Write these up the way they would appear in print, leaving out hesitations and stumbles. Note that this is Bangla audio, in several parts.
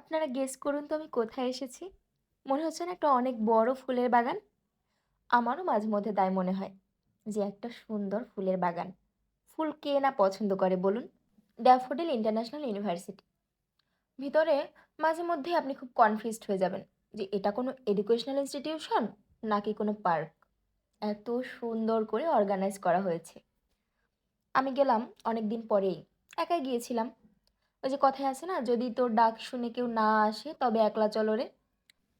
আপনারা গেস করুন তো আমি কোথায় এসেছি? মনে হচ্ছে না একটা অনেক বড় ফুলের বাগান? আমারও মাঝে মধ্যে তাই মনে হয় যে একটা সুন্দর ফুলের বাগান। ফুল কে না পছন্দ করে বলুন? Daffodil international university. ভিতরে মাঝে মধ্যেই আপনি খুব কনফিউজড হয়ে যাবেন যে এটা কোনো এডুকেশনাল ইনস্টিটিউশন নাকি কোনো পার্ক। এত সুন্দর করে অর্গানাইজ করা হয়েছে। আমি গেলাম অনেকদিন পরেই। একাই গিয়েছিলাম। ওই যে কথায় আছে না, যদি তোর ডাক শুনে কেউ না আসে তবে একলা চলো রে।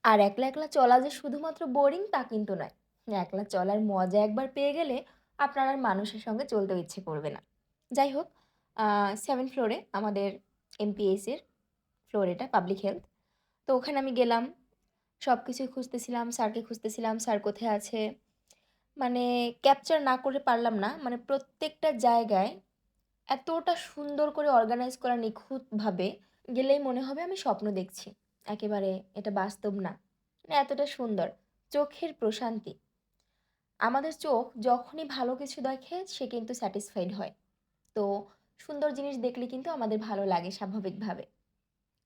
আর একলা একলা চলা যে শুধুমাত্র বোরিং তা কিন্তু নয়। একলা চলার মজা একবার পেয়ে গেলে আপনার আর মানুষের সঙ্গে চলতেও ইচ্ছে করবে না। যাই হোক, 7 ফ্লোরে আমাদের এমপিএসের ফ্লোর, এটা পাবলিক হেলথ। তো ওখানে আমি গেলাম, সব কিছুই খুঁজতেছিলাম, স্যারকে খুঁজতেছিলাম, স্যার কোথায় আছে। মানে ক্যাপচার না করে পারলাম না, মানে প্রত্যেকটা জায়গায় এতটা সুন্দর করে অর্গানাইজ করা নিখুঁতভাবে, গেলেই মনে হবে আমি স্বপ্ন দেখছি। একেবারে এটা বাস্তব না। মানে এতটা সুন্দর, চোখের প্রশান্তি। আমাদের চোখ যখনই ভালো কিছু দেখে সে কিন্তু স্যাটিসফাইড হয়। তো সুন্দর জিনিস দেখলে কিন্তু আমাদের ভালো লাগে স্বাভাবিকভাবে।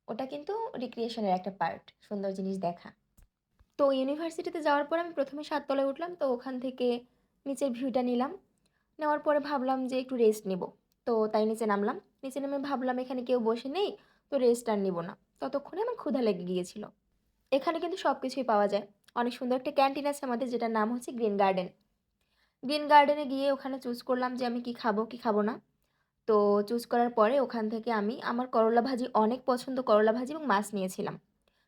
ওটা কিন্তু রিক্রিয়েশনের একটা পার্ট, সুন্দর জিনিস দেখা। তো ইউনিভার্সিটিতে যাওয়ার পর আমি প্রথমে ৭ তলায় উঠলাম, তো ওখান থেকে নিচের ভিউটা নিলাম। নেওয়ার পরে ভাবলাম যে একটু রেস্ট নিব। তো তাই নিচে নামলাম। নিচে নেমে ভাবলাম এখানে কেউ বসে নেই, তো রেস্ট আর নিব না। ততক্ষণে আমার ক্ষুধা লেগে গিয়েছিল। এখানে কিন্তু সব কিছুই পাওয়া যায়। অনেক সুন্দর একটা ক্যান্টিন আছে আমাদের, যেটার নাম হচ্ছে গ্রিন গার্ডেন। গ্রিন গার্ডেনে গিয়ে ওখানে চুজ করলাম যে আমি কি খাবো, কি খাবো না। তো চুজ করার পরে ওখান থেকে আমি আমার করলা ভাজি অনেক পছন্দ, করলা ভাজি এবং মাছ নিয়েছিলাম।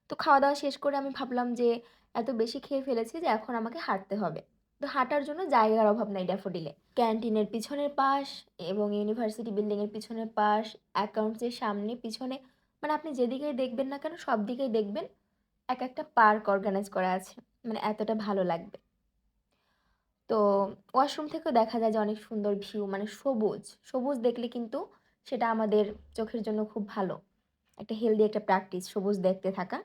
তো খাওয়া-দাওয়া শেষ করে আমি ভাবলাম যে এত বেশি খেয়ে ফেলেছি যে এখন আমাকে হাঁটতে হবে। তো হাঁটার জন্য জায়গার অভাব নাই ড্যাফোডিলে। ক্যান্টিনের পিছনের পাশ এবং ইউনিভার্সিটি বিল্ডিংয়ের পিছনের পাশ, অ্যাকাউন্টসের সামনে, পিছনে, মানে আপনি যেদিকেই দেখবেন না কেন সব দিকেই দেখবেন এক একটা পার্ক অর্গানাইজ করা আছে। মানে এতটা ভালো লাগবে। তো ওয়াশরুম থেকেও দেখা যায় যে অনেক সুন্দর ভিউ, মানে সবুজ। সবুজ দেখলে কিন্তু সেটা আমাদের চোখের জন্য খুব ভালো। একটা হেলদি একটা প্র্যাকটিস সবুজ দেখতে থাকা।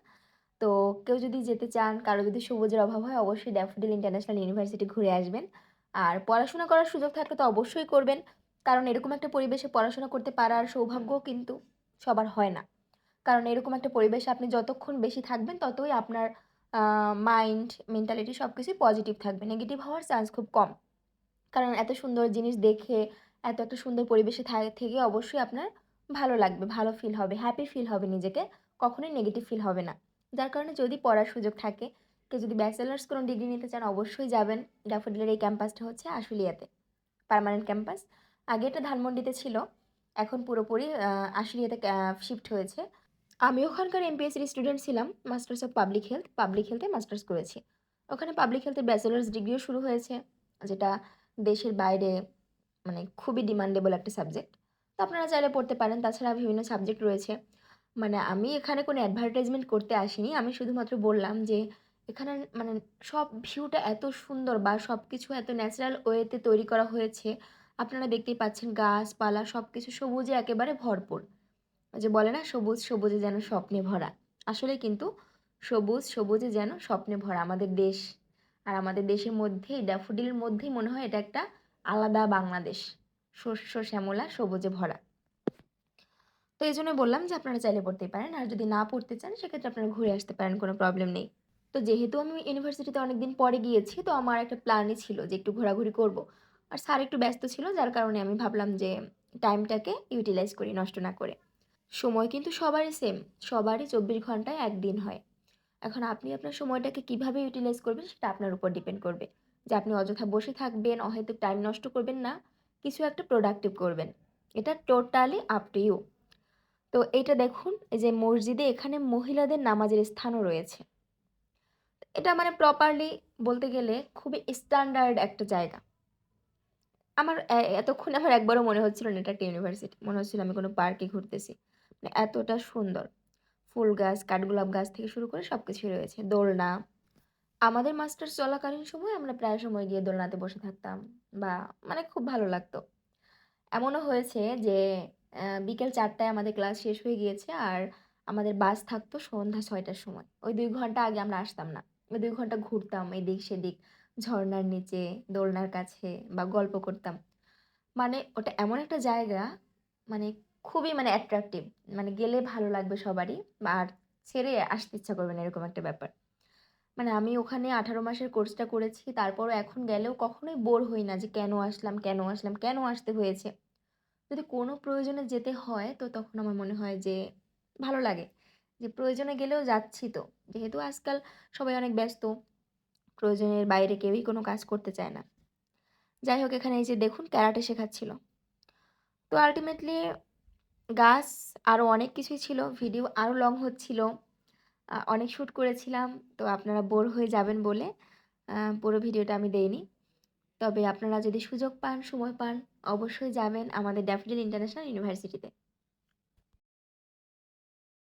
তো কেউ যদি যেতে চান, কারো যদি সবুজের অভাব হয়, অবশ্যই ড্যাফোডিল ইন্টারন্যাশনাল ইউনিভার্সিটি ঘুরে আসবেন। আর পড়াশোনা করার সুযোগ থাকলে তো অবশ্যই করবেন। কারণ এরকম একটা পরিবেশে পড়াশোনা করতে পারার সৌভাগ্যও কিন্তু সবার হয় না। কারণ এরকম একটা পরিবেশে আপনি যতক্ষণ বেশি থাকবেন ততই আপনার মাইন্ড, মেন্টালিটি সব কিছুই পজিটিভ থাকবে। নেগেটিভ হওয়ার চান্স খুব কম। কারণ এত সুন্দর জিনিস দেখে, এত একটা সুন্দর পরিবেশে থেকে অবশ্যই আপনার ভালো লাগবে, ভালো ফিল হবে, হ্যাপি ফিল হবে নিজেকে। কখনোই নেগেটিভ ফিল হবে না। যার কারণে যদি পড়ার সুযোগ থাকে, কেউ যদি ব্যাচেলার্স কোনো ডিগ্রি নিতে চান অবশ্যই যাবেন। ড্যাফোডিলের এই ক্যাম্পাসটা হচ্ছে আশুলিয়াতে, পার্মানেন্ট ক্যাম্পাস। আগে এটা ধানমন্ডিতে ছিল, এখন পুরোপুরি আশুলিয়াতে শিফট হয়েছে। আমি ওখানকার এমপিএসসির স্টুডেন্ট ছিলাম, masters of public health. Public হেলথে মাস্টার্স করেছি। ওখানে পাবলিক হেলথের ব্যাচেলার্স ডিগ্রিও শুরু হয়েছে, যেটা দেশের বাইরে মানে খুবই ডিমান্ডেবল একটা সাবজেক্ট। তো আপনারা চাইলে পড়তে পারেন। তাছাড়া বিভিন্ন সাবজেক্ট রয়েছে। মানে আমি এখানে কোনো অ্যাডভার্টাইজমেন্ট করতে আসিনি। আমি শুধুমাত্র বললাম যে এখানে মানে সব ভিউটা এত সুন্দর বা সব কিছু এত ন্যাচারাল ওয়েতে তৈরি করা হয়েছে। আপনারা দেখতেই পাচ্ছেন গাছপালা সব কিছু সবুজে একেবারে ভরপুর। ওই যে বলে না, সবুজ সবুজে যেন স্বপ্নে ভরা। আসলেই কিন্তু সবুজ সবুজে যেন স্বপ্নে ভরা আমাদের দেশ। আর আমাদের দেশের মধ্যেই, ড্যাফোডিলের মধ্যেই মনে হয় এটা একটা আলাদা বাংলাদেশ। শস্য শ্যামলা সবুজে ভরা। তো এই জন্য বললাম যে আপনারা চাইলে পড়তেই পারেন। আর যদি না পড়তে চান সেক্ষেত্রে আপনারা ঘুরে আসতে পারেন, কোনো প্রবলেম নেই। তো যেহেতু আমি ইউনিভার্সিটিতে অনেকদিন পরে গিয়েছি, তো আমার একটা প্ল্যানই ছিল যে একটু ঘোরাঘুরি করব। আর স্যার একটু ব্যস্ত ছিল, যার কারণে আমি ভাবলাম যে টাইমটাকে ইউটিলাইজ করি নষ্ট না করে। সময় কিন্তু সবারই সেম। সবারই ২৪ ঘন্টায় ১ দিন হয়। এখন আপনি আপনার সময়টাকে কিভাবে ইউটিলাইজ করবেন সেটা আপনার উপর ডিপেন্ড করবে। যে আপনি অযথা বসে থাকবেন, অহেতুক টাইম নষ্ট করবেন না, কিছু একটা প্রোডাক্টিভ করবেন। এটা টোটালি আপ টু ইউ। তো এইটা দেখুন, এই যে মসজিদে এখানে মহিলাদের নামাজের স্থানও রয়েছে। এটা মানে প্রপারলি বলতে গেলে খুবই স্ট্যান্ডার্ড একটা জায়গা। আমার এতক্ষণে আমার একবারও মনে হচ্ছিল না এটা একটা ইউনিভার্সিটি। মনে হচ্ছিল আমি কোনো পার্কে ঘুরতেছি। মানে এতটা সুন্দর। ফুল গাছ, কাঠগোলাপ গাছ থেকে শুরু করে সবকিছুই রয়েছে। দোলনা। আমাদের মাস্টার্স চলাকালীন সময়ে আমরা প্রায় সময় গিয়ে দোলনাতে বসে থাকতাম, বা মানে খুব ভালো লাগতো। এমনও হয়েছে যে বিকেল ৪ টায় আমাদের ক্লাস শেষ হয়ে গিয়েছে আর আমাদের বাস থাকতো সন্ধ্যা ৬ টার সময়। ওই ২ ঘন্টা আগে আমরা আসতাম না। ওই ২ ঘন্টা ঘুরতাম এদিক সেদিক, ঝরনার নিচে, দোলনার কাছে, বা গল্প করতাম। মানে ওটা এমন একটা জায়গা, মানে খুবই মানে অ্যাট্রাকটিভ। মানে গেলে ভালো লাগবে সবারই। আর ছেড়ে আসতে ইচ্ছা করবে না এরকম একটা ব্যাপার। মানে আমি ওখানে 18 মাসের কোর্সটা করেছি। তারপরও এখন গেলেও কখনোই বোর হই না যে কেন আসলাম, কেন আসলাম, কেন আসতে হয়েছে? যদি কোনো প্রয়োজনে যেতে হয় তো তখন আমার মনে হয় যে ভালো লাগে। যে প্রয়োজনে গেলেও যাচ্ছি তো। যেহেতু আজকাল সবাই অনেক ব্যস্ত। প্রয়োজনের বাইরে কেউই কোনো কাজ করতে চায় না। যাই হোক এখানে এই যে দেখুন ক্যারাটে শেখাচ্ছিল। তো আল্টিমেটলি গাছ আরও অনেক কিছুই ছিল। ভিডিও আরও লং হচ্ছিল। অনেক শ্যুট করেছিলাম। তো আপনারা বোর হয়ে যাবেন বলে পুরো ভিডিওটা আমি দেইনি। তবে আপনারা যদি সুযোগ পান, সময় পান অবশ্যই যাবেন আমাদের ড্যাফোডিল ইন্টারন্যাশনাল ইউনিভার্সিটিতে।